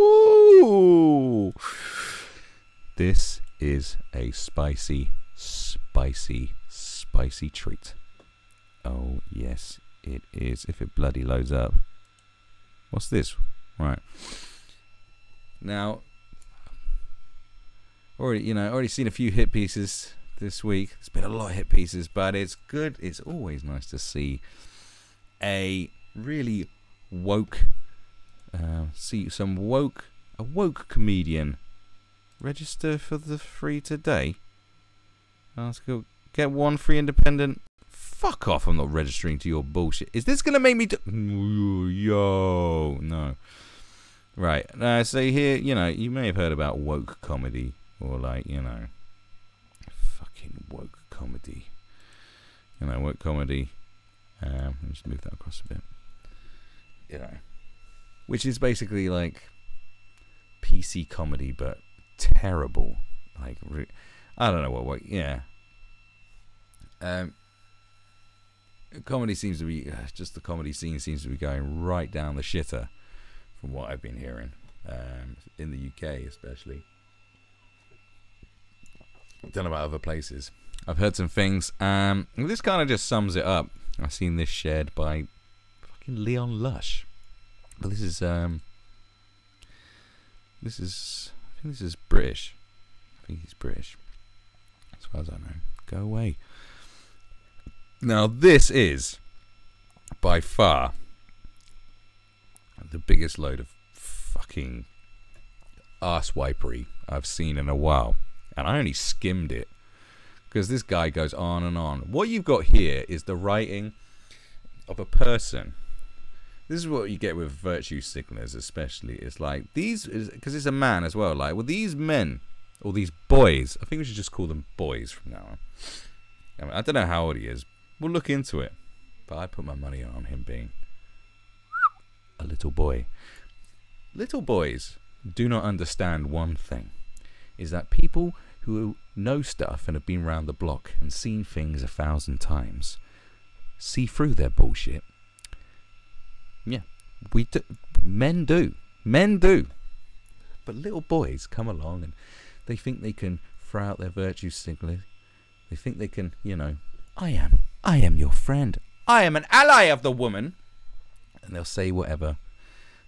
Ooh. This is a spicy, spicy, spicy treat. Oh, yes, it is. If it bloody loads up. What's this? Right. Now, already seen a few hit pieces this week. There's been a lot of hit pieces, but it's good. It's always nice to see a really woke, a woke comedian register for the free today. Let's go get one free independent. Fuck off! I'm not registering to your bullshit. Is this gonna make me do? Yo, no. Right. So here, you may have heard about woke comedy, or fucking woke comedy. Woke comedy. Let me just move that across a bit. Which is basically like PC comedy, but terrible. Like, I don't know what. Yeah. Comedy seems to be just the comedy scene seems to be going right down the shitter, from what I've been hearing, in the UK especially. Don't know about other places. I've heard some things. This kind of just sums it up. I've seen this shared by fucking Leon Lush. But this is I think this is British. I think he's British, as far as I know. Go away. Now this is by far the biggest load of fucking arsewipery I've seen in a while, and I only skimmed it because this guy goes on and on. What you've got here is the writing of a person. This is what you get with virtue signalers, especially. It's like these, because it's a man as well. Like, well, these men or these boys, I think we should just call them boys from now on. I don't know how old he is. We'll look into it, but I put my money on him being a little boy. Little boys do not understand one thing, is that people who know stuff and have been around the block and seen things 1,000 times see through their bullshit. Yeah, we do. Men do. But little boys come along and they think they can throw out their virtue signaler. They think they can, I am your friend. I am an ally of the woman. And they'll say whatever.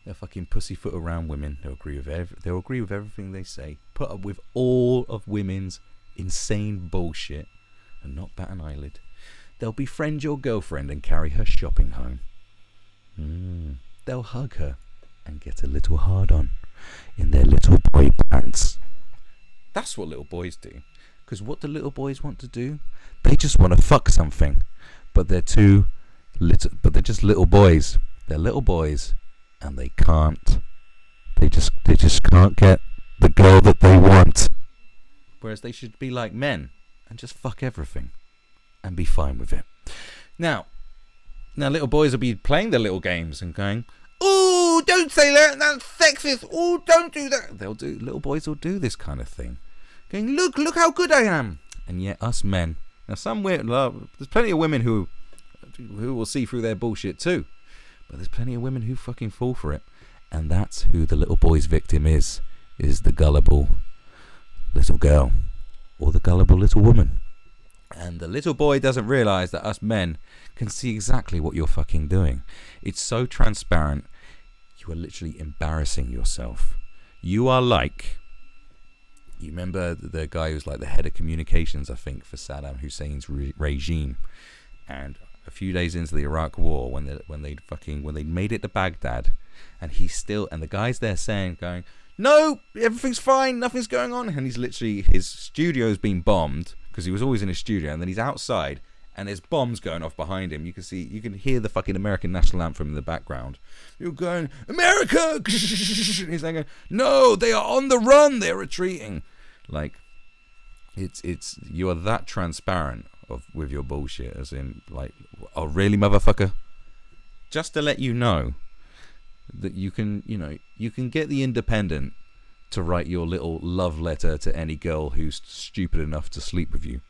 They'll fucking pussyfoot around women. They'll agree with everything they say. Put up with all of women's insane bullshit and not bat an eyelid. They'll befriend your girlfriend and carry her shopping home. They'll hug her and get a little hard on in their little boy pants. That's what little boys do. Because what do little boys want to do? They just want to fuck something, but they're too little. But they're just little boys. They're little boys, and they can't. They just can't get the girl that they want. Whereas they should be like men and just fuck everything, and be fine with it. Now little boys will be playing their little games and going, "Ooh, don't say that. That's sexist. Ooh, don't do that." Little boys will do this kind of thing, going, "Look how good I am." And yet us men. Now, there's plenty of women who will see through their bullshit too, but there's plenty of women who fucking fall for it, and that's who the little boy's victim is the gullible little girl or the gullible little woman. And the little boy doesn't realize that us men can see exactly what you're fucking doing. It's so transparent. You are literally embarrassing yourself. You are like. You remember the guy who's like the head of communications, I think, for Saddam Hussein's regime, and a few days into the Iraq War, when they made it to Baghdad, and the guy's there going, "No, everything's fine, nothing's going on," and his studio's been bombed because he was always in his studio, and then he's outside, and there's bombs going off behind him. You can hear the fucking American national anthem in the background. You're going, "America!" He's saying, "No, they are on the run. They're retreating." Like, you are that transparent with your bullshit, as in, like, "Oh, really, motherfucker?" Just to let you know that you can get the Independent to write your little love letter to any girl who's stupid enough to sleep with you.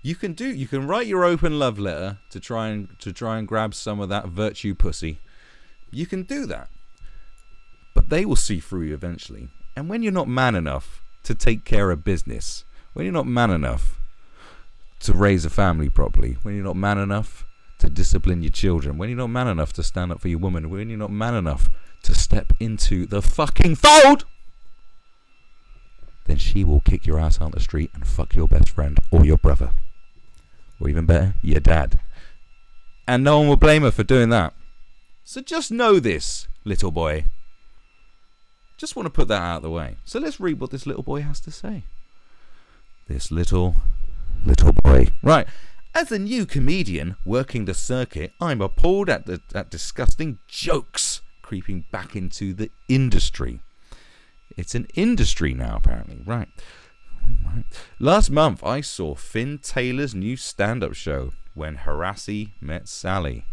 You can write your open love letter to try and grab some of that virtue pussy. You can do that. but they will see through you eventually. And when you're not man enough to take care of business, when you're not man enough to raise a family properly, when you're not man enough to discipline your children, when you're not man enough to stand up for your woman, when you're not man enough to step into the fucking fold, then she will kick your ass out the street and fuck your best friend or your brother. Or even better, your dad. And no one will blame her for doing that. So just know this, little boy. Just want to put that out of the way. So let's read what this little boy has to say. This little boy. Right. As a new comedian working the circuit, I'm appalled at disgusting jokes creeping back into the industry. It's an industry now, apparently. Right. Last month, I saw Finn Taylor's new stand-up show, When Harassi Met Sally.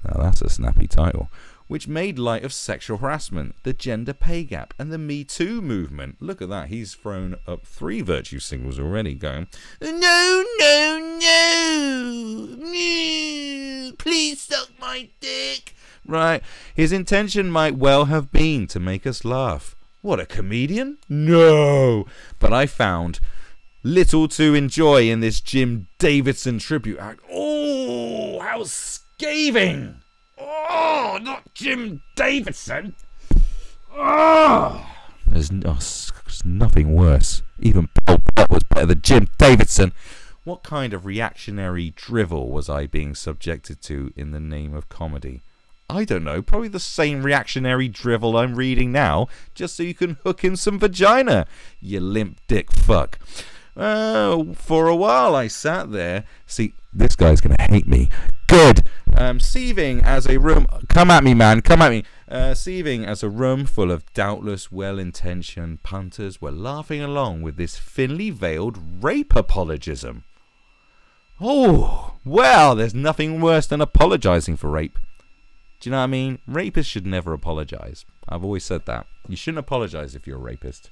Now, that's a snappy title. Which made light of sexual harassment, the gender pay gap, and the Me Too movement. Look at that. He's thrown up 3 virtue singles already, going, no, no, no. Please suck my dick. Right. His intention might well have been to make us laugh. What, a comedian? No. But I found little to enjoy in this Jim Davidson tribute act. Oh, how scathing. Oh, not Jim Davidson. Oh. There's nothing worse. Even Paul Blart was better than Jim Davidson. What kind of reactionary drivel was I being subjected to in the name of comedy? I don't know, probably the same reactionary drivel I'm reading now, just so you can hook in some vagina, you limp dick fuck. For a while I sat there. See, this guy's gonna hate me. Good. Seething as a room. Come at me, man. Come at me. Seething as a room full of doubtless well-intentioned punters were laughing along with this thinly veiled rape apologism. Oh, well, there's nothing worse than apologizing for rape. Do you know what I mean? Rapists should never apologize. I've always said that. You shouldn't apologize if you're a rapist.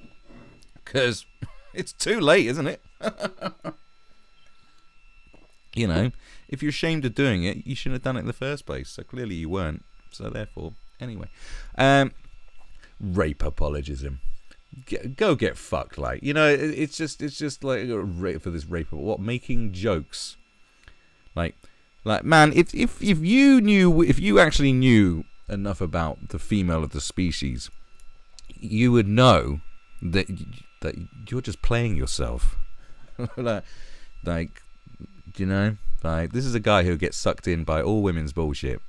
Because it's too late, isn't it? You know, if you're ashamed of doing it, you shouldn't have done it in the first place. So clearly you weren't. So therefore, anyway. Rape apologism. Go get fucked, like. You know, it's just like for this rape. What, making jokes? Like, man, if you actually knew enough about the female of the species, you would know that you're just playing yourself. like, you know, like, this is a guy who gets sucked in by all women's bullshit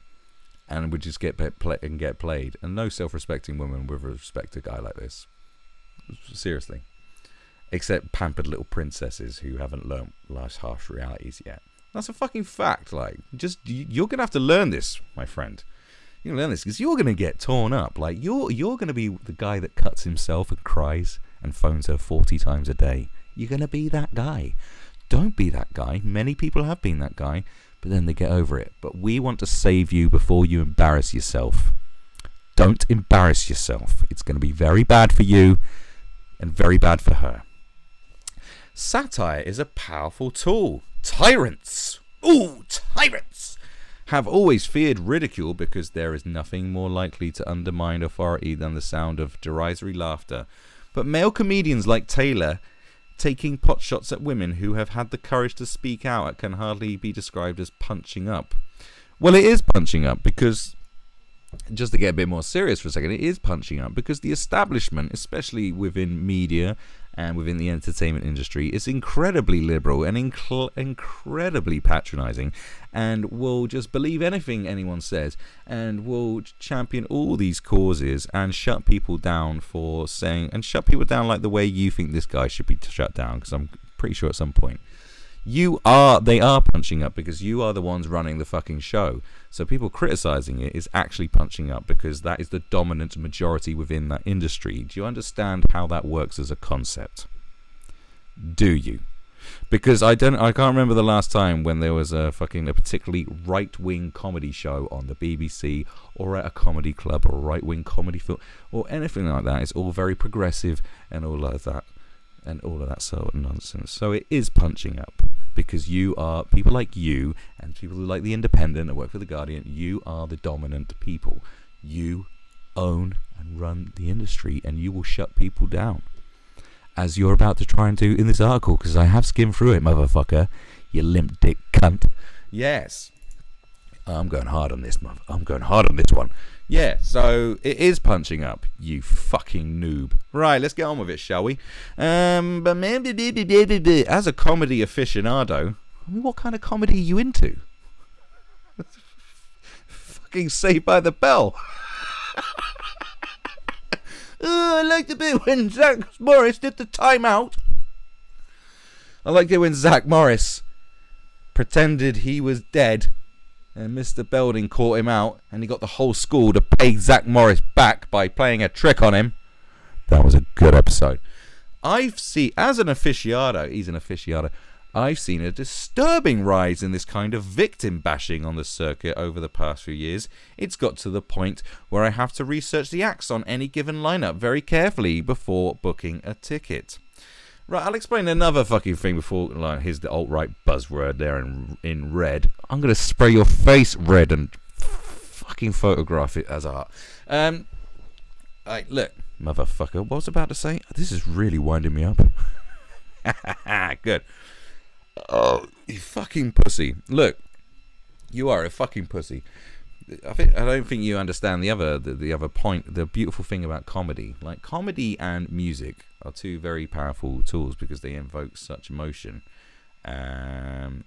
and would just get played, and no self-respecting woman would respect a guy like this. Seriously, except pampered little princesses who haven't learnt life's harsh realities yet. That's a fucking fact. Like, just you're gonna have to learn this, my friend. You're gonna learn this because you're gonna get torn up. Like, you're gonna be the guy that cuts himself and cries and phones her 40 times a day. You're gonna be that guy. Don't be that guy. Many people have been that guy, but then they get over it. But we want to save you before you embarrass yourself. Don't embarrass yourself. It's going to be very bad for you and very bad for her. Satire is a powerful tool. Tyrants, ooh, tyrants, have always feared ridicule because there is nothing more likely to undermine authority than the sound of derisory laughter. But male comedians like Taylor taking pot shots at women who have had the courage to speak out can hardly be described as punching up. Well, it is punching up because, just to get a bit more serious for a second, it is punching up because the establishment, especially within media and within the entertainment industry, is incredibly liberal and incredibly patronizing, and will just believe anything anyone says, and will champion all these causes and shut people down for saying, and shut people down like the way you think this guy should be shut down, because I'm pretty sure at some point they are punching up because you are the ones running the fucking show. So people criticizing it is actually punching up because that is the dominant majority within that industry. Do you understand how that works as a concept? Do you? Because I can't remember the last time when there was a particularly right-wing comedy show on the BBC or at a comedy club or a right-wing comedy film or anything like that. It's all very progressive and all of that. And all of that sort of nonsense. So it is punching up because you are, people like you and people who like The Independent and work for The Guardian, you are the dominant people. You own and run the industry, and you will shut people down, as you're about to try and do in this article, because I have skimmed through it, motherfucker. You limp dick cunt. Yes. I'm going hard on this, I'm going hard on this one. Yeah, so it is punching up, you fucking noob. Right, let's get on with it, shall we? As a comedy aficionado, I mean, what kind of comedy are you into? Fucking Saved by the Bell. Oh, I liked the bit when Zach Morris did the timeout. I liked it when Zach Morris pretended he was dead and Mr. Belding caught him out, and he got the whole school to pay Zach Morris back by playing a trick on him. That was a good episode. I've seen, as an aficionado, he's an aficionado, I've seen a disturbing rise in this kind of victim bashing on the circuit over the past few years. It's got to the point where I have to research the acts on any given lineup very carefully before booking a ticket. Right, I'll explain another fucking thing before, like, here's the alt-right buzzword there in red. I'm going to spray your face red and fucking photograph it as art. Look, motherfucker, what was I about to say? This is really winding me up. Good. Oh, you fucking pussy. Look, you are a fucking pussy. I don't think you understand the other point. The beautiful thing about comedy, like comedy and music, are two very powerful tools because they invoke such emotion.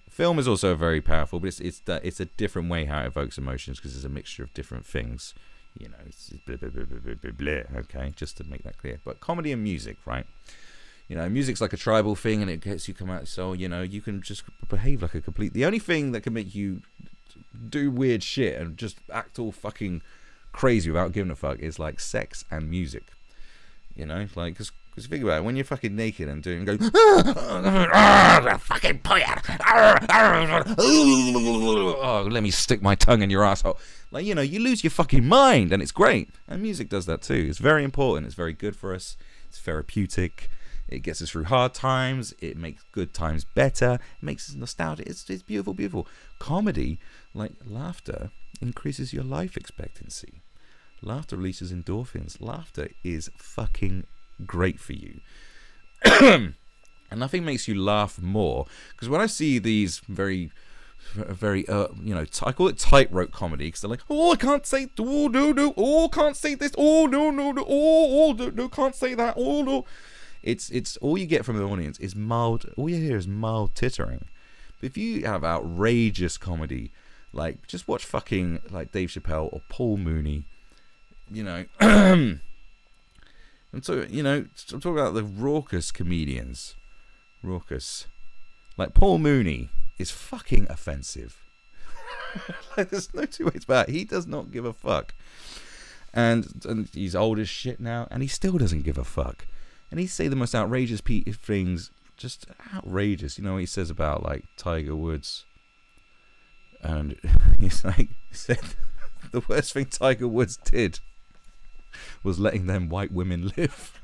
Film is also very powerful, but it's a different way how it evokes emotions because it's a mixture of different things. You know, it's blah, blah, blah, blah, blah, blah, okay, just to make that clear. But comedy and music, right? You know, music's like a tribal thing, and it gets you come out. So you know, you can just behave like a complete. The only thing that can make you do weird shit and just act all fucking crazy without giving a fuck is like sex and music. You know, like because think about it, when you're fucking naked and doing go fucking oh, let me stick my tongue in your asshole, like, you know, you lose your fucking mind, and it's great. And music does that too. It's very important. It's very good for us. It's therapeutic. It gets us through hard times. It makes good times better. It makes us nostalgic. It's beautiful, beautiful. Comedy, like laughter, increases your life expectancy. Laughter releases endorphins. Laughter is fucking great for you. And nothing makes you laugh more. Because when I see these very, you know, I call it tightrope comedy, because they're like, oh, I can't say, oh, no, oh, can't say this, oh, no, oh, no, can't say that, oh, no. It's all you get from the audience is mild. All you hear is mild tittering. But if you have outrageous comedy, like just watch fucking like Dave Chappelle or Paul Mooney, you know. And so, you know, I'm talking about the raucous comedians. Raucous, like Paul Mooney is fucking offensive. Like, there's no two ways about it. He does not give a fuck, and he's old as shit now, and he still doesn't give a fuck. And he say the most outrageous things, just outrageous. You know what he says about like Tiger Woods, and he's like, he said the worst thing Tiger Woods did was letting them white women live.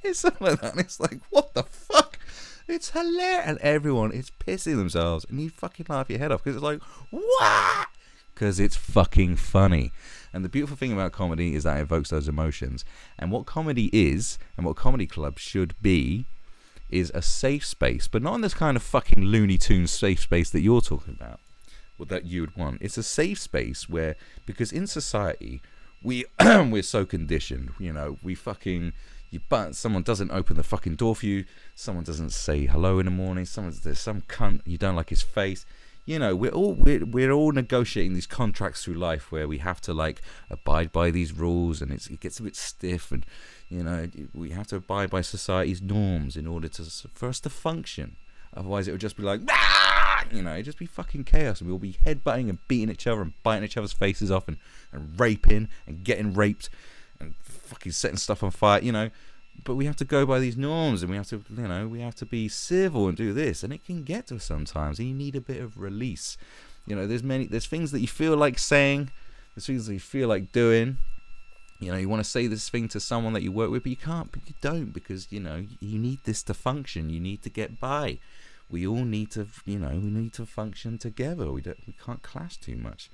It's something like that, and it's like, what the fuck? It's hilarious, and everyone is pissing themselves, and you fucking laugh your head off because it's like, what? Because it's fucking funny. And the beautiful thing about comedy is that it evokes those emotions. And what comedy is, and what comedy clubs should be, is a safe space, but not in this kind of fucking Looney Tunes safe space that you're talking about, or that you would want. It's a safe space where, because in society, we're so conditioned, you know, someone doesn't open the fucking door for you, someone doesn't say hello in the morning, there's some cunt, you don't like his face. You know, we're all negotiating these contracts through life where we have to like abide by these rules, and it gets a bit stiff, and you know, we have to abide by society's norms in order for us to function. Otherwise, it would just be like, ah! You know, it'd just be fucking chaos, and we'll be headbutting and beating each other and biting each other's faces off and raping and getting raped and fucking setting stuff on fire. You know. But we have to go by these norms, and we have to, you know, we have to be civil and do this, and it can get to us sometimes, and you need a bit of release. You know, there's things that you feel like saying, there's things that you feel like doing. You know, you want to say this thing to someone that you work with, but you can't, but you don't, because, you know, you need this to function. You need to get by. We all need to, you know, we need to function together. We can't clash too much.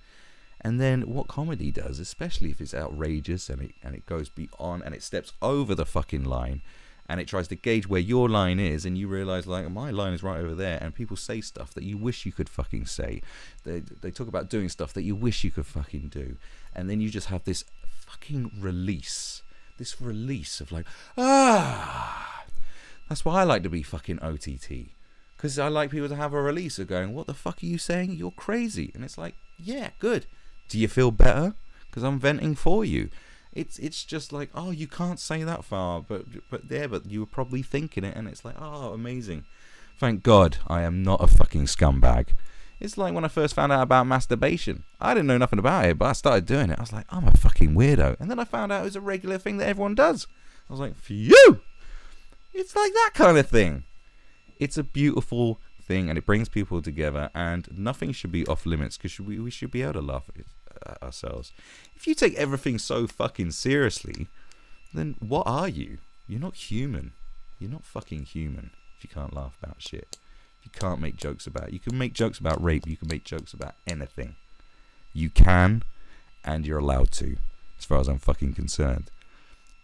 And then what comedy does, especially if it's outrageous and it goes beyond and it steps over the fucking line, and it tries to gauge where your line is, and you realise, like, my line is right over there, and people say stuff that you wish you could fucking say. They talk about doing stuff that you wish you could fucking do. And then you just have this fucking release. This release of like, That's why I like to be fucking OTT. Because I like people to have a release of going, what the fuck are you saying? You're crazy. And it's like, yeah, good. Do you feel better? Because I'm venting for you. It's just like, oh, you can't say that far, but you were probably thinking it, and it's like, oh, amazing. Thank God I am not a fucking scumbag. It's like when I first found out about masturbation. I didn't know nothing about it, but I started doing it. I was like, I'm a fucking weirdo. And then I found out it was a regular thing that everyone does. I was like, phew! It's like that kind of thing. It's a beautiful thing, and it brings people together, and nothing should be off limits, because we should be able to laugh at ourselves. If you take everything so fucking seriously, then what are you? You're not human. You're not fucking human if you can't laugh about shit. If you can't make jokes about it. You can make jokes about rape. You can make jokes about anything. You can, and you're allowed to, as far as I'm fucking concerned.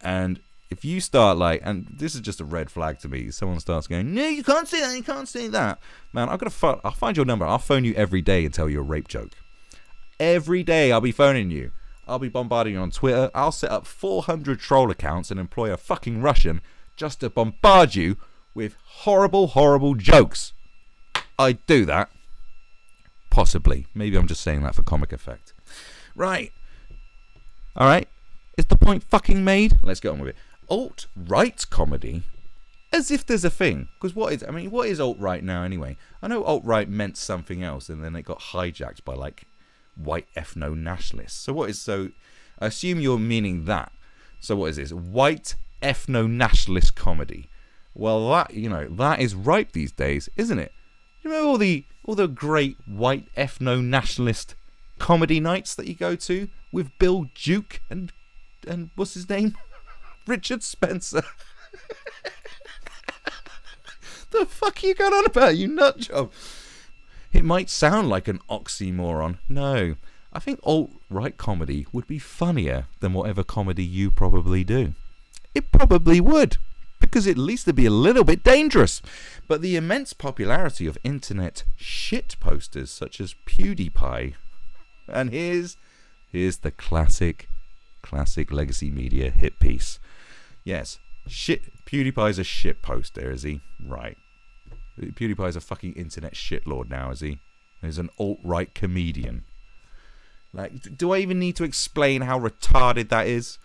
And if you start like, and this is just a red flag to me, someone starts going, no, you can't say that, you can't say that. Man, I'll find your number. I'll phone you every day and tell you a rape joke. Every day I'll be phoning you. I'll be bombarding you on Twitter. I'll set up 400 troll accounts and employ a fucking Russian just to bombard you with horrible, horrible jokes. I'd do that. Possibly. Maybe I'm just saying that for comic effect. Right. Alright. Is the point fucking made? Let's get on with it. Alt-right comedy? As if there's a thing. Because what is alt-right now anyway? I know alt-right meant something else, and then it got hijacked by like white ethno-nationalists. So I assume you're meaning that. So what is this? White ethno-nationalist comedy. Well, that is ripe these days, isn't it? You know all the great white ethno-nationalist comedy nights that you go to with Bill Duke and what's his name? Richard Spencer. The fuck are you going on about, you nut job? It might sound like an oxymoron. No, I think alt-right comedy would be funnier than whatever comedy you probably do. It probably would, because at least it'd be a little bit dangerous. But the immense popularity of internet shit posters such as PewDiePie, and here's the classic legacy media hit piece. Yes, PewDiePie's a shit poster, is he? Right. PewDiePie's a fucking internet shitlord now, is he? He's an alt-right comedian. Like, do I even need to explain how retarded that is?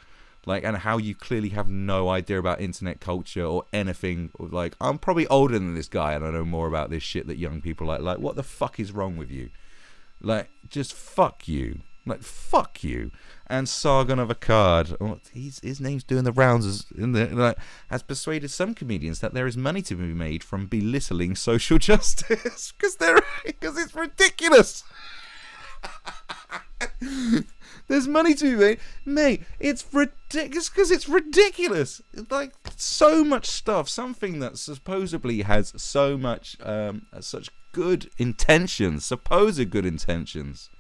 Like, and how you clearly have no idea about internet culture or anything. Like, I'm probably older than this guy and I know more about this shit that young people like. Like, what the fuck is wrong with you? Like, just fuck you. Like, fuck you. And Sargon of Akkad, his name's doing the rounds, has persuaded some comedians that there is money to be made from belittling social justice because it's ridiculous. There's money to be made, mate. It's ridiculous because it's ridiculous. Like, so much stuff, something that supposedly has so much, such good intentions, supposed good intentions.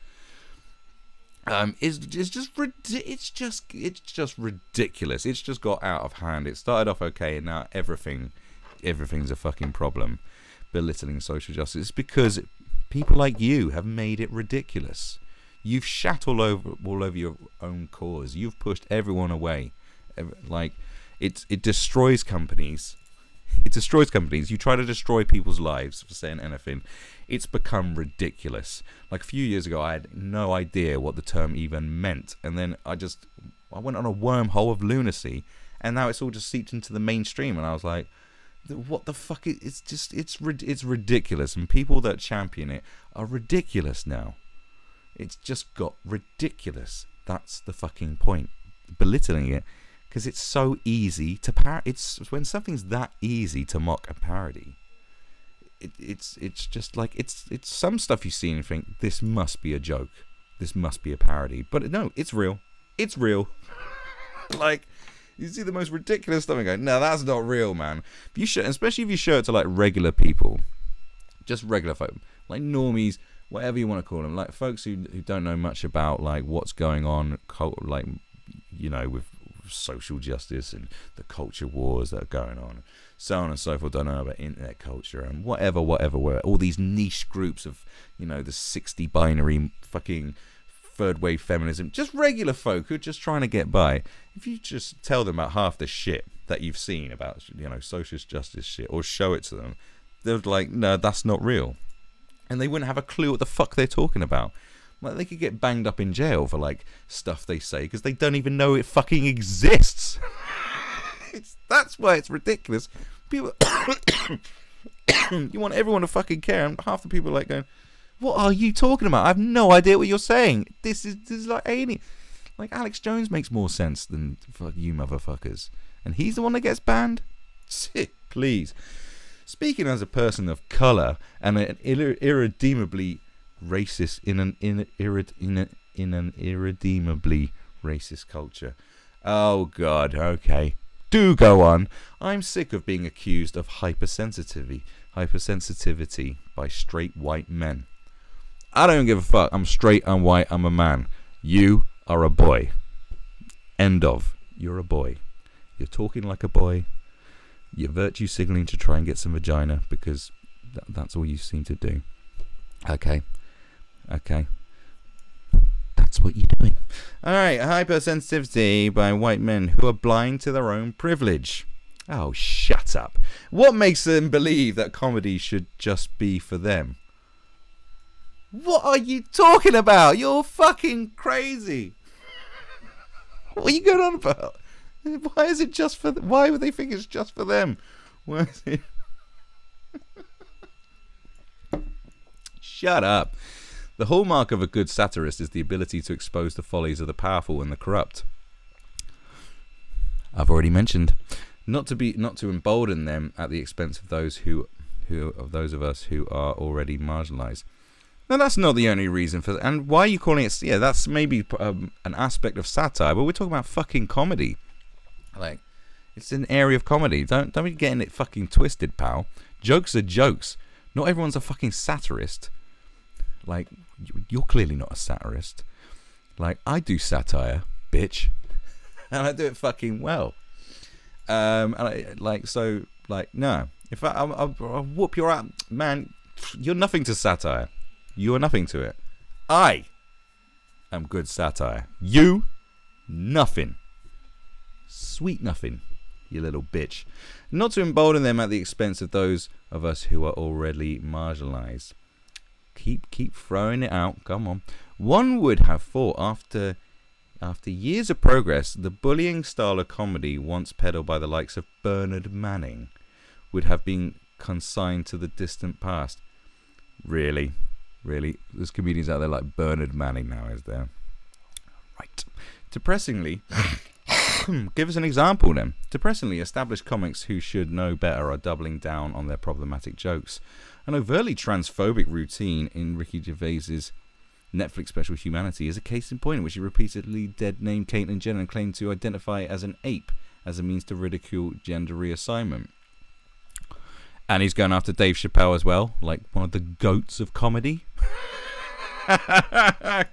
It's just ridiculous. It's just got out of hand. It started off okay, and now everything's a fucking problem. Belittling social justice. It's because people like you have made it ridiculous. You've shat all over your own cause. You've pushed everyone away. Like, it destroys companies. It destroys companies. You try to destroy people's lives for saying anything. It's become ridiculous. Like, a few years ago, I had no idea what the term even meant. And then I went on a wormhole of lunacy. And now it's all just seeped into the mainstream. And I was like, what the fuck? It's ridiculous. And people that champion it are ridiculous now. It's just got ridiculous. That's the fucking point. Belittling it. Because it's so easy to it's when something's that easy to mock and parody. It's just like it's some stuff you see and think, this must be a joke, this must be a parody, but no, it's real. It's real. Like, you see the most ridiculous stuff and go, no, that's not real, man. If you especially if you show it to like regular people, just regular folk, like normies, whatever you want to call them, like folks who don't know much about like what's going on, like, you know, with social justice and the culture wars that are going on, so on and so forth. Don't know about internet culture and whatever, all these niche groups of, you know, the 60 binary fucking third wave feminism, just regular folk who are just trying to get by. If you just tell them about half the shit that you've seen about, you know, social justice shit, or show it to them, they're like, no, that's not real, and they wouldn't have a clue what the fuck they're talking about. Like, they could get banged up in jail for like stuff they say because they don't even know it fucking exists. That's why it's ridiculous. People, you want everyone to fucking care, and half the people are like going, "What are you talking about? I have no idea what you're saying. This is like alien." Like, Alex Jones makes more sense than fuck you motherfuckers, and he's the one that gets banned. Sit, please. Speaking as a person of color and an irredeemably racist in an irredeemably racist culture. Oh God, okay. Do go on. I'm sick of being accused of hypersensitivity by straight white men. I don't give a fuck. I'm straight, I'm white, I'm a man. You are a boy. End of. You're a boy. You're talking like a boy. You're virtue signaling to try and get some vagina because that's all you seem to do. Okay. That's what you're doing. Alright, hypersensitivity by white men who are blind to their own privilege. Oh, shut up. What makes them believe that comedy should just be for them? What are you talking about? You're fucking crazy. What are you going on about? Why is it just for them? Why would they think it's just for them? Why is it? Shut up. The hallmark of a good satirist is the ability to expose the follies of the powerful and the corrupt. I've already mentioned, not to embolden them at the expense of those those of us who are already marginalised. Now, that's not the only reason for that. And why are you calling it? Yeah, that's maybe an aspect of satire, but we're talking about fucking comedy. Like, it's an area of comedy. Don't be getting it fucking twisted, pal. Jokes are jokes. Not everyone's a fucking satirist. Like, you're clearly not a satirist. Like, I do satire, bitch, and I do it fucking well. And no. If I'll whoop your ass, man. You're nothing to satire. You are nothing to it. I am good satire. You, nothing. Sweet nothing, you little bitch. Not to embolden them at the expense of those of us who are already marginalised. Keep throwing it out. Come on. One would have thought after years of progress, the bullying style of comedy once peddled by the likes of Bernard Manning would have been consigned to the distant past. Really? There's comedians out there like Bernard Manning now, is there? Right. Depressingly, give us an example then. Depressingly, established comics who should know better are doubling down on their problematic jokes. An overtly transphobic routine in Ricky Gervais's Netflix special Humanity is a case in point in which he repeatedly dead-named Caitlyn Jenner and claimed to identify as an ape as a means to ridicule gender reassignment. And he's going after Dave Chappelle as well, like one of the goats of comedy.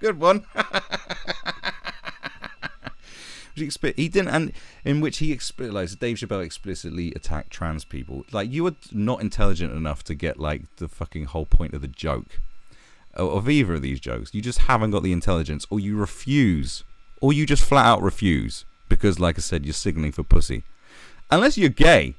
Good one. He didn't, and in which he like Dave Chappelle explicitly attacked trans people. Like, you are not intelligent enough to get like the fucking whole point of the joke, of either of these jokes. You just haven't got the intelligence, or you refuse, or you just flat out refuse because, like I said, you're signaling for pussy. Unless you're gay,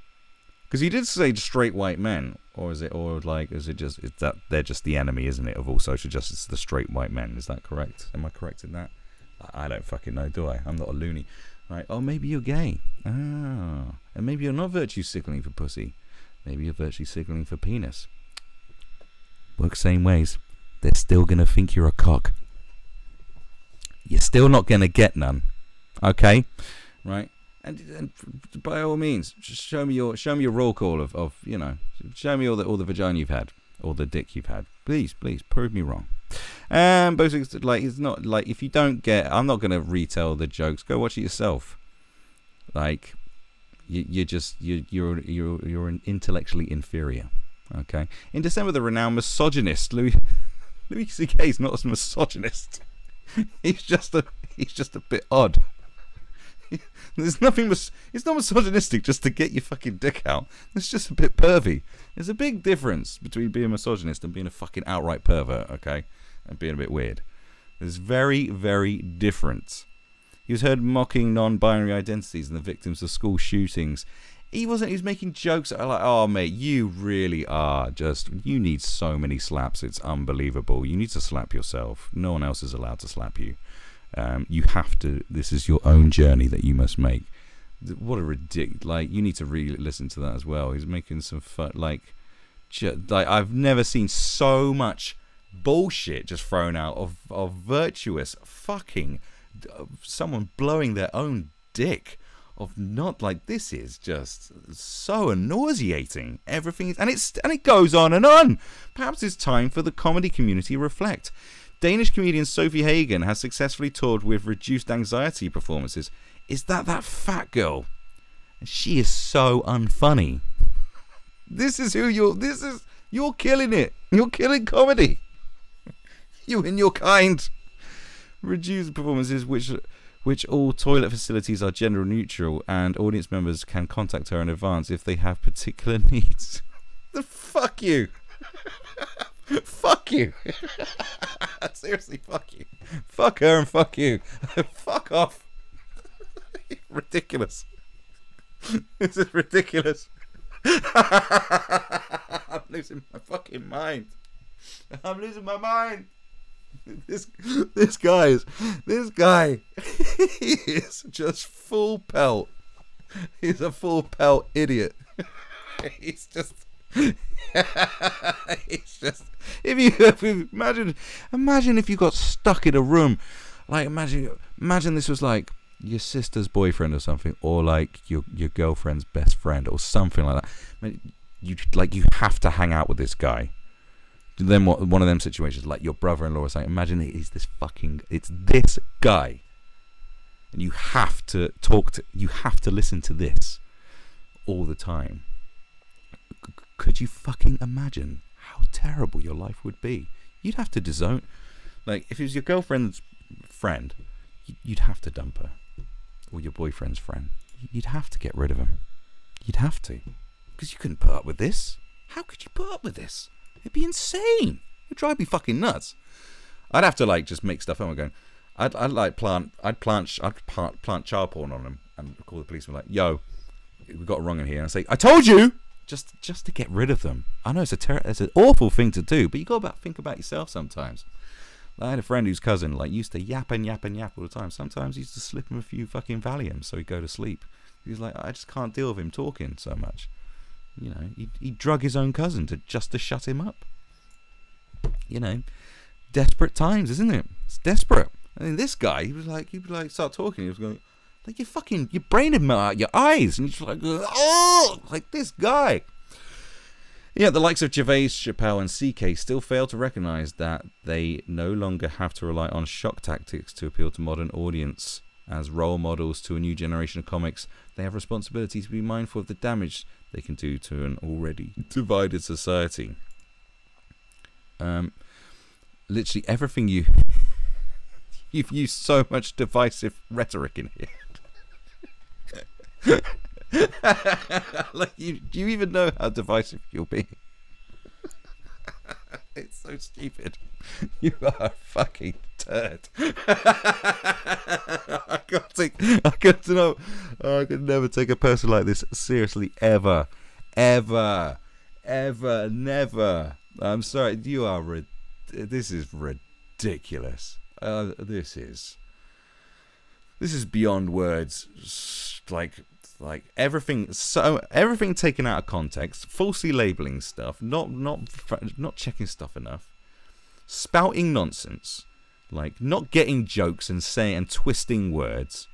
because he did say straight white men, is it that they're just the enemy, isn't it, of all social justice? The straight white men. Is that correct? Am I correct in that? I don't fucking know, do I? I'm not a loony. Right? Oh, maybe you're gay. Ah. And maybe you're not virtue signaling for pussy. Maybe you're virtue signaling for penis. Works same ways. They're still going to think you're a cock. You're still not going to get none. Okay? Right? And by all means, just show me your roll call of you know, show me all the vagina you've had, or the dick you've had. Please, prove me wrong. But like, it's not like, if you don't get, I'm not gonna retell the jokes. Go watch it yourself. Like, you're intellectually inferior. Okay. In December, the renowned misogynist Louis C.K. is not a misogynist. He's just a bit odd. There's nothing. It's not misogynistic just to get your fucking dick out. It's just a bit pervy. There's a big difference between being a misogynist and being a fucking outright pervert, okay? And being a bit weird. It's very, very different. He was heard mocking non-binary identities and the victims of school shootings. He was making jokes that are like, oh mate, you really are just, you need so many slaps, it's unbelievable. You need to slap yourself. No one else is allowed to slap you. You have to, this is your own journey that you must make. What a ridiculous, like, you need to really listen to that as well. He's making some fun, like I've never seen so much bullshit just thrown out of virtuous fucking someone blowing their own dick. Of not like, this is just so nauseating. Everything is, and it goes on and on. Perhaps it's time for the comedy community to reflect. Danish comedian Sophie Hagen has successfully toured with reduced anxiety performances. Is that fat girl? She is so unfunny. This is who you're killing it. You're killing comedy. You and your kind. Reduced performances which all toilet facilities are gender neutral, and audience members can contact her in advance if they have particular needs. Fuck you. Fuck you. Seriously, fuck you. Fuck her and fuck you. Fuck off. Ridiculous. This is ridiculous. I'm losing my fucking mind. I'm losing my mind. This guy, he is just full pelt. He's a full pelt idiot. He's just if you imagine if you got stuck in a room, like imagine this was like your sister's boyfriend or something, or like your girlfriend's best friend or something like that. You have to hang out with this guy. Then one of them situations, like your brother-in-law or something. Imagine it's this guy, and you have to listen to this all the time. Could you fucking imagine how terrible your life would be? You'd have to disown. Like, if it was your girlfriend's friend, you'd have to dump her, or your boyfriend's friend. You'd have to get rid of him. You'd have to, because you couldn't put up with this. How could you put up with this? It'd be insane. It'd drive me fucking nuts. I'd have to like just make stuff up and going. I'd plant child porn on them and call the police and be like, yo, we got it wrong in here. And I say, I told you, just to get rid of them. I know it's an awful thing to do, but you got to think about yourself sometimes. I had a friend whose cousin like used to yap all the time. Sometimes he used to slip him a few fucking Valiums so he'd go to sleep. He was like, I just can't deal with him talking so much. You know, he drug his own cousin to shut him up. You know, desperate times, isn't it? It's desperate. I mean, this guy, he'd start talking. He was going, like, your brain had melt out your eyes, and he's like, oh, like this guy. Yeah, the likes of Gervais, Chappelle, and CK still fail to recognise that they no longer have to rely on shock tactics to appeal to modern audience. As role models to a new generation of comics, they have responsibility to be mindful of the damage they can do to an already divided society. Literally everything you've used so much divisive rhetoric in here. Like, do you even know how divisive you'll be? It's so stupid. You are a fucking turd. I could never take a person like this seriously, ever, never. I'm sorry, you are. This is ridiculous. This is beyond words. Like everything. So everything taken out of context, falsely labeling stuff, not checking stuff enough, spouting nonsense, like not getting jokes and saying and twisting words,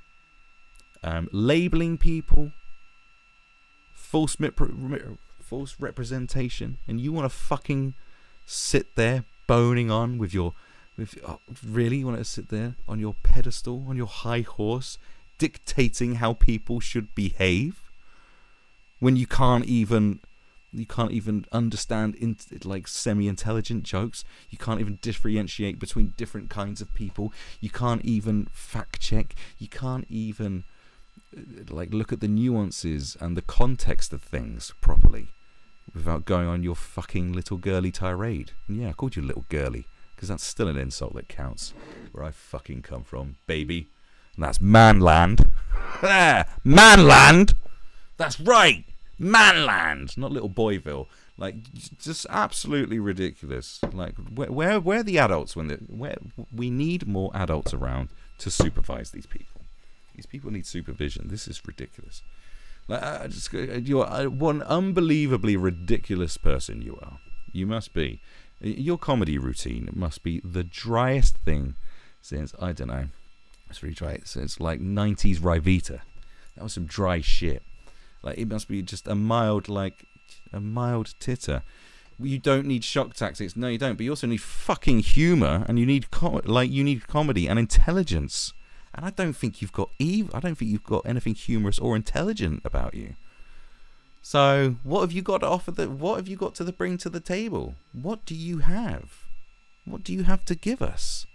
labeling people, false representation, and you want to fucking sit there boning on with really, you want to sit there on your pedestal, on your high horse, dictating how people should behave, when you can't even You can't even understand like semi-intelligent jokes. You can't even differentiate between different kinds of people. You can't even fact check. You can't even like look at the nuances and the context of things properly without going on your fucking little girly tirade. And yeah, I called you little girly because that's still an insult that counts where I fucking come from, baby. And that's manland. Manland. That's right. Manland, not little boyville. Like, just absolutely ridiculous. Like, where are the adults where we need more adults around to supervise these people? These people need supervision. This is ridiculous. Like, you're one unbelievably ridiculous person. You are. You must be. Your comedy routine must be the driest thing since, I don't know, it's really dry. Since like 90s Rivita. That was some dry shit. Like, it must be just a mild titter. You don't need shock tactics. No, you don't. But you also need fucking humor, and you need comedy and intelligence. And I don't think you've got anything humorous or intelligent about you. So, what have you got to offer? What have you got to bring to the table? What do you have? What do you have to give us?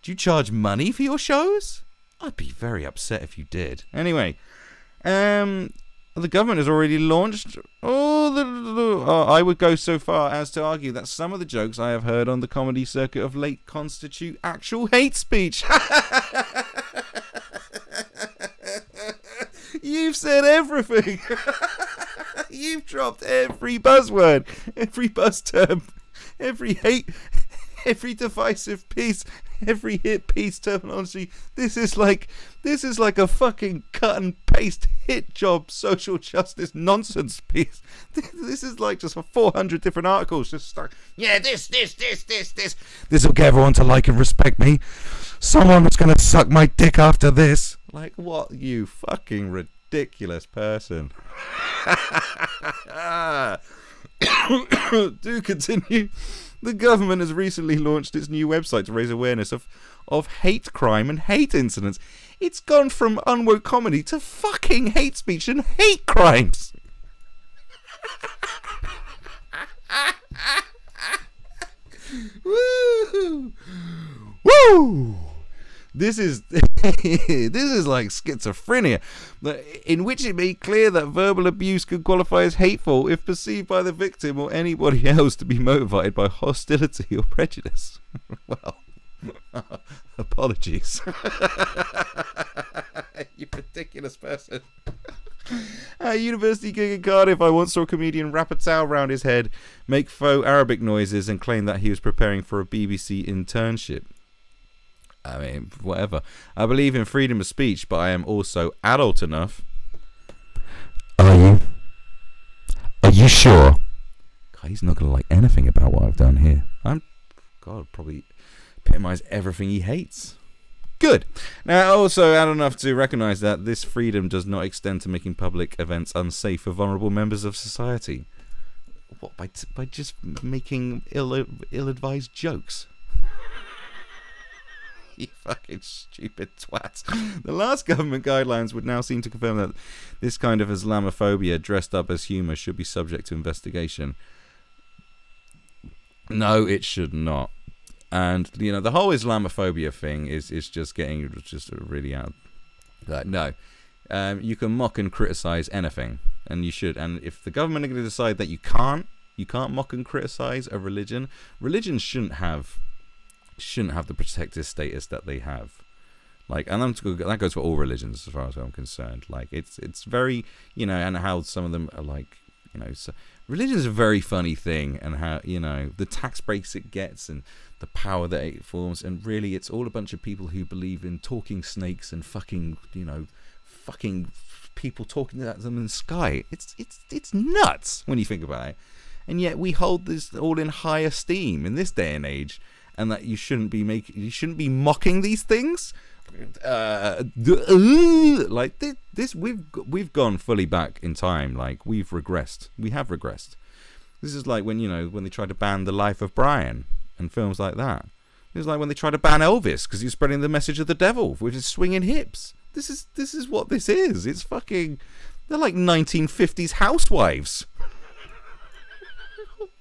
Do you charge money for your shows? I'd be very upset if you did. Anyway. The government has already launched. I would go so far as to argue that some of the jokes I have heard on the comedy circuit of late constitute actual hate speech. You've said everything. You've dropped every buzzword, every buzz term, every hate, every divisive piece, every hit piece terminology. This is like a fucking cut and paste hit job social justice nonsense piece. This is like just 400 different articles just stuck. Yeah, this. This will get everyone to like and respect me. Someone's gonna suck my dick after this. Like, what, you fucking ridiculous person. Do continue. The government has recently launched its new website to raise awareness of hate crime and hate incidents. It's gone from unwoke comedy to fucking hate speech and hate crimes. Woo! Woo! This is like schizophrenia, in which it made clear that verbal abuse could qualify as hateful if perceived by the victim or anybody else to be motivated by hostility or prejudice. Well, apologies. You ridiculous person. At a university gig in Cardiff, I once saw a comedian wrap a towel round his head, make faux Arabic noises, and claim that he was preparing for a BBC internship. I mean, whatever. I believe in freedom of speech, but I am also adult enough. Are you? Are you sure? God, he's not going to like anything about what I've done here. God, probably epitomise everything he hates. Good. Now, also adult enough to recognise that this freedom does not extend to making public events unsafe for vulnerable members of society. What, by just making ill-advised jokes? You fucking stupid twats. The last government guidelines would now seem to confirm that this kind of Islamophobia dressed up as humour should be subject to investigation. No, it should not. And, you know, the whole Islamophobia thing is just getting just really out. Like, no. You can mock and criticise anything, and you should. And if the government are going to decide that you can't mock and criticise a religion, religions shouldn't have the protected status that they have. Like, and that goes for all religions as far as I'm concerned. Like, it's very, you know, and how some of them are like, you know, so religion is a very funny thing, and how, you know, the tax breaks it gets and the power that it forms, and really it's all a bunch of people who believe in talking snakes and fucking, you know, fucking people talking to them in the sky. It's nuts when you think about it. And yet we hold this all in high esteem in this day and age. And that you shouldn't be mocking these things, like this. We've gone fully back in time. Like, we have regressed. This is like when they tried to ban The Life of Brian and films like that. It's like when they tried to ban Elvis because he's spreading the message of the devil with his swinging hips. This is what this is. It's fucking. They're like 1950s housewives.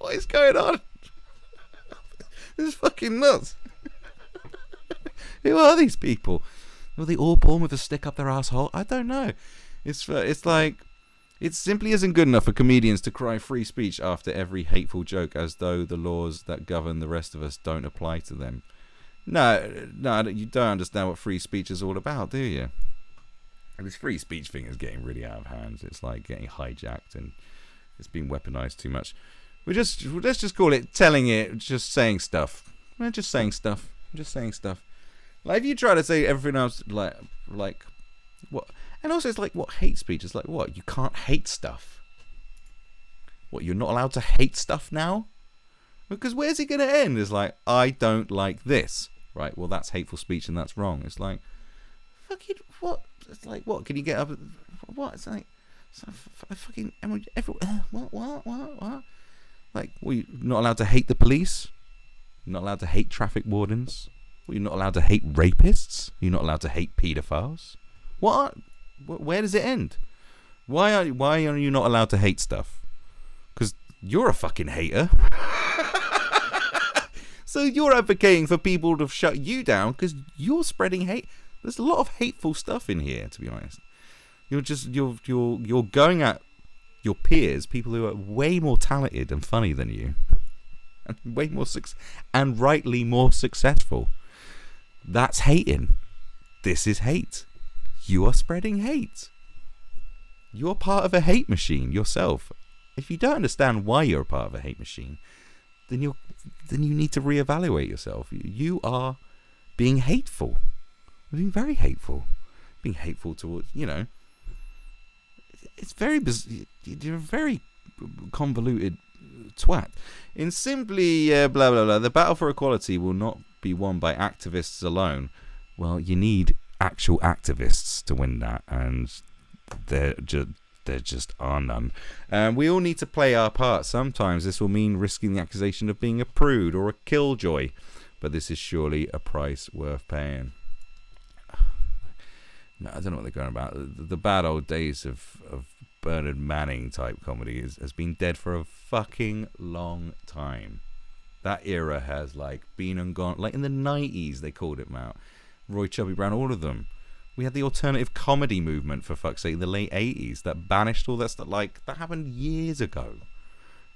What is going on? This is fucking nuts. Who are these people? Were they all born with a stick up their asshole? I don't know. It's like, it simply isn't good enough for comedians to cry free speech after every hateful joke, as though the laws that govern the rest of us don't apply to them. No, you don't understand what free speech is all about, do you? And this free speech thing is getting really out of hand. It's like getting hijacked, and it's been weaponized too much. Let's just call it telling it, just saying stuff. We're just saying stuff. Like, if you try to say everything else, like what? And also, it's like, what, hate speech? It's like, what? You can't hate stuff. What? You're not allowed to hate stuff now? Because where's it going to end? It's like, I don't like this. Right? Well, that's hateful speech, and that's wrong. It's like, fucking what? It's like, what? Can you get up? What? It's like fucking what? Like, well, you're not allowed to hate the police. You're not allowed to hate traffic wardens. Well, you're not allowed to hate rapists. You're not allowed to hate paedophiles. What? Where does it end? Why are you not allowed to hate stuff? Because you're a fucking hater. So you're advocating for people to shut you down because you're spreading hate. There's a lot of hateful stuff in here, to be honest. You're going at your peers, people who are way more talented and funny than you, and way more and rightly more successful. That's hating. This is hate. You are spreading hate. You're part of a hate machine yourself. If you don't understand why you're a part of a hate machine, then you need to reevaluate yourself. You are being hateful. You're being very hateful. Being hateful towards, it's very you're a very convoluted twat. In simply blah blah blah, the battle for equality will not be won by activists alone. Well, you need actual activists to win that, and there just are none. We all need to play our part. Sometimes this will mean risking the accusation of being a prude or a killjoy, but this is surely a price worth paying. No, I don't know what they're going about. The bad old days of Bernard Manning type comedy has been dead for a fucking long time. That era has been and gone. Like in the 90s they called it out. Roy Chubby Brown, all of them. We had the alternative comedy movement, for fuck's sake, in the late 80s that banished all that stuff. That happened years ago.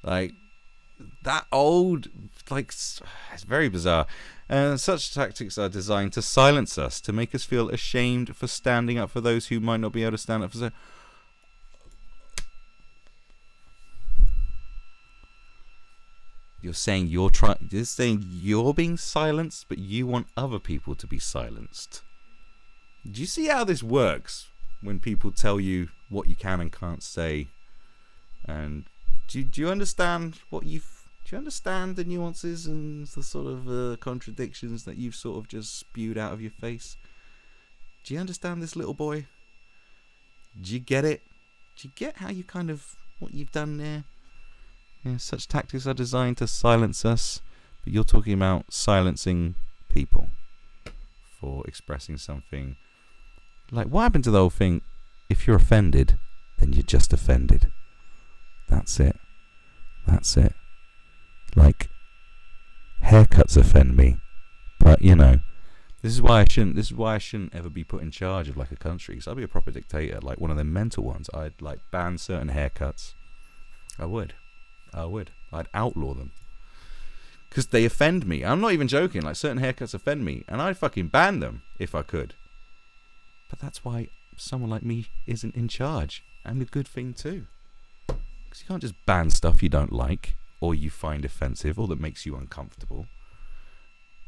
That old, it's very bizarre. And such tactics are designed to silence us, to make us feel ashamed for standing up for those who might not be able to stand up for. You're saying you're being silenced, but you want other people to be silenced. Do you see how this works when people tell you what you can and can't say? And do you understand do you understand the nuances and the sort of contradictions that you've sort of just spewed out of your face? Do you understand this, little boy? Do you get it? Do you get how what you've done there? Yeah, such tactics are designed to silence us, but you're talking about silencing people for expressing something. What happened to the whole thing? If you're offended, then you're just offended. That's it. Haircuts offend me, but this is why I shouldn't ever be put in charge of a country. Because I'd be a proper dictator, one of them mental ones. I'd ban certain haircuts. I would. I'd outlaw them because they offend me. I'm not even joking. Certain haircuts offend me, and I'd fucking ban them if I could. But that's why someone like me isn't in charge, and a good thing too. Because you can't just ban stuff you don't like, or you find offensive, or that makes you uncomfortable.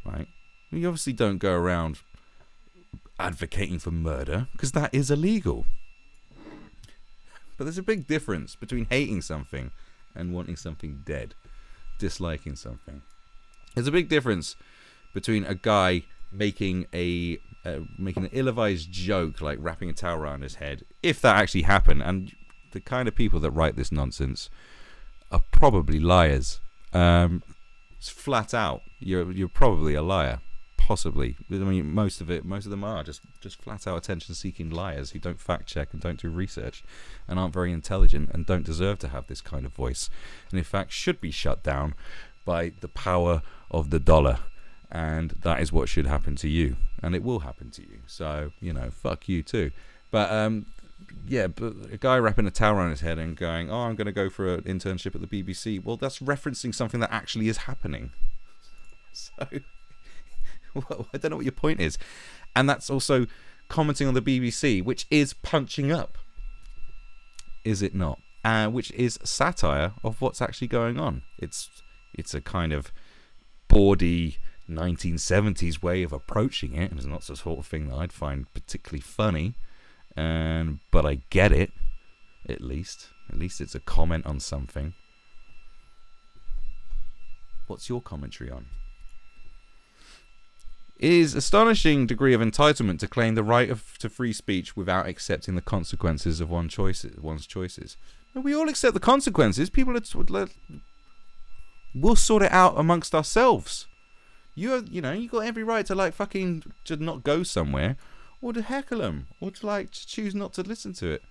Right? You obviously don't go around advocating for murder, because that is illegal. But there's a big difference between hating something and wanting something dead, disliking something. There's a big difference between a guy making an ill-advised joke, wrapping a towel around his head, if that actually happened. And the kind of people that write this nonsense are probably liars. It's flat out. You're probably a liar. possibly. I mean, most of them are just flat out attention-seeking liars who don't fact check and don't do research, and aren't very intelligent and don't deserve to have this kind of voice, and in fact should be shut down by the power of the dollar. And that is what should happen to you, and it will happen to you. So, you know, fuck you too. But yeah, but a guy wrapping a towel around his head and going, "Oh, I'm going to go for an internship at the BBC." Well, that's referencing something that actually is happening. So, well, I don't know what your point is. And that's also commenting on the BBC, which is punching up, is it not? Which is satire of what's actually going on. It's a kind of bawdy 1970s way of approaching it, and it's not the sort of thing that I'd find particularly funny. But I get it. At least it's a comment on something. What's your commentary on? It is astonishing degree of entitlement to claim the right to free speech without accepting the consequences of one's choices. And we all accept the consequences. People we'll sort it out amongst ourselves. You got every right to like fucking to not go somewhere, or to heckle them, or to like to choose not to listen to it.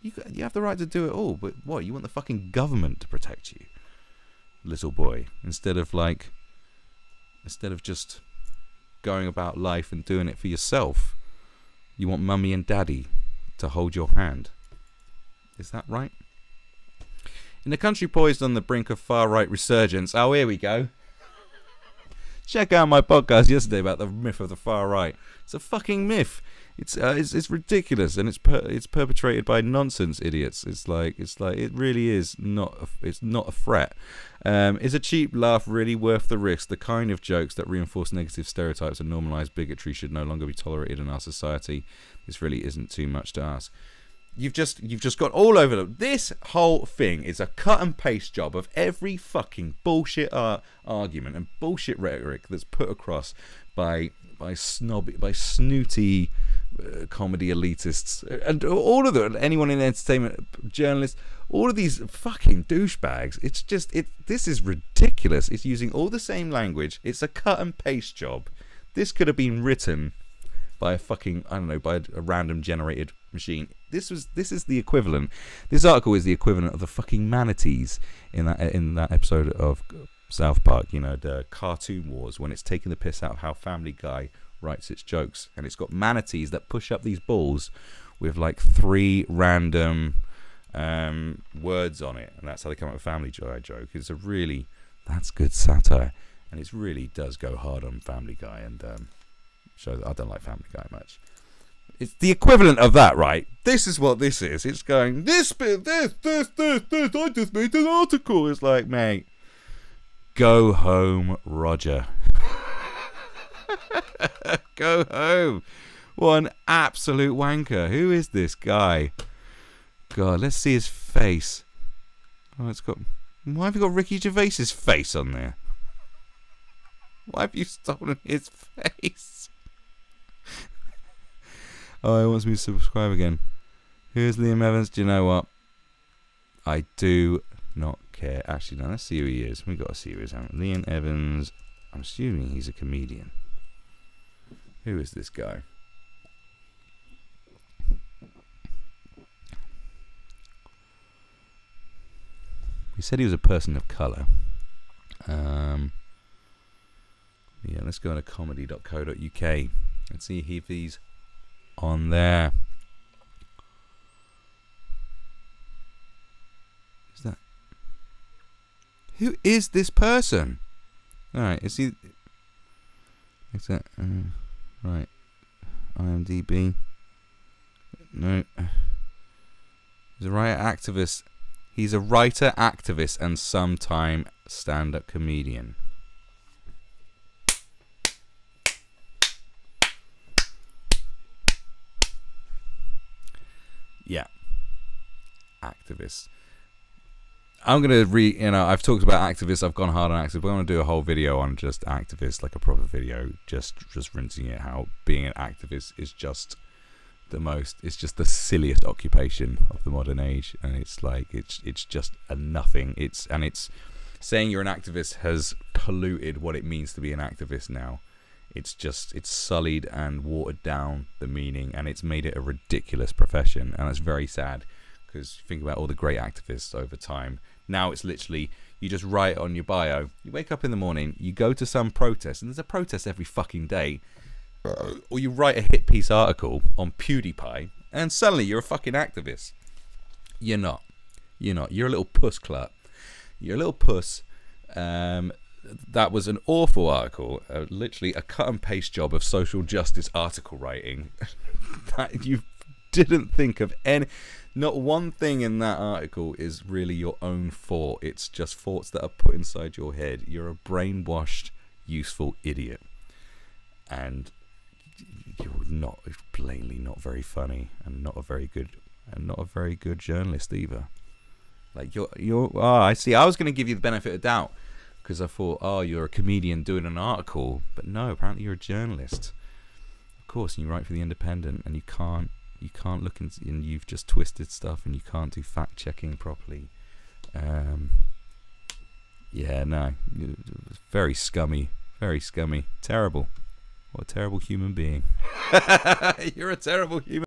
You have the right to do it all. But what, you want the fucking government to protect you, little boy, instead of just going about life and doing it for yourself? You want mummy and daddy to hold your hand. Is that right? In a country poised on the brink of far-right resurgence... Oh, here we go. Check out my podcast yesterday about the myth of the far right. It's a fucking myth. It's ridiculous, and it's perpetrated by nonsense idiots. It's like it really is not. It's not a threat. Is a cheap laugh really worth the risk? The kind of jokes that reinforce negative stereotypes and normalise bigotry should no longer be tolerated in our society. This really isn't too much to ask. You've just got all over them. This whole thing is a cut and paste job of every fucking bullshit argument and bullshit rhetoric that's put across by snooty comedy elitists and all of them. Anyone in entertainment, journalists, all of these fucking douchebags. It's just this is ridiculous. It's using all the same language. It's a cut and paste job. This could have been written by by a random generated machine. This is the equivalent. This article is the equivalent of the fucking manatees in that episode of South Park. You know, the Cartoon Wars, when it's taking the piss out of how Family Guy writes its jokes, and it's got manatees that push up these balls with like 3 random words on it, and that's how they come up with Family Guy joke. That's good satire, and it really does go hard on Family Guy and show that I don't like Family Guy much. It's the equivalent of that, right? This is what this is. It's going, this bit, this, I just made an article. It's like, mate, go home, Roger. Go home. What an absolute wanker. Who is this guy? God, let's see his face. Oh, why have you got Ricky Gervais's face on there? Why have you stolen his face? Oh, he wants me to subscribe again. Here's Liam Evans. Do you know what? I do not care. Actually, no, let's see who he is. We've got to see who he is. Liam Evans. I'm assuming he's a comedian. Who is this guy? He said he was a person of colour. Yeah, let's go to comedy.co.uk and see if he's on there. Who's that? Who is this person? Alright, is he... Is that... right. IMDb. No. He's a writer, activist. He's a writer, activist, and sometime stand-up comedian. Yeah. Activists. I'm going to I've talked about activists. I've gone hard on activists. We're going to do a whole video on just activists, like a proper video, just rinsing it, how being an activist is just it's just the silliest occupation of the modern age. And it's like, it's just a nothing. It's saying you're an activist has polluted what it means to be an activist now. It's sullied and watered down the meaning, and it's made it a ridiculous profession, and that's very sad, because think about all the great activists over time. Now it's literally, you just write on your bio, you wake up in the morning, you go to some protest, and there's a protest every fucking day, or you write a hit piece article on PewDiePie, and suddenly you're a fucking activist. You're not. You're not. You're a little puss clut. You're a little puss. That was an awful article, literally a cut and paste job of social justice article writing. That you didn't think of any, not one thing in that article is really your own thought. It's just thoughts that are put inside your head. You're a brainwashed, useful idiot, and you're not, plainly not very funny, and not a very good journalist either. Like I see. I was going to give you the benefit of doubt, because I thought, oh, you're a comedian doing an article, but no, apparently you're a journalist. Of course, and you write for the Independent, and you can't look and you've just twisted stuff, and you can't do fact checking properly. Yeah, no, very scummy, terrible. What a terrible human being. You're a terrible human.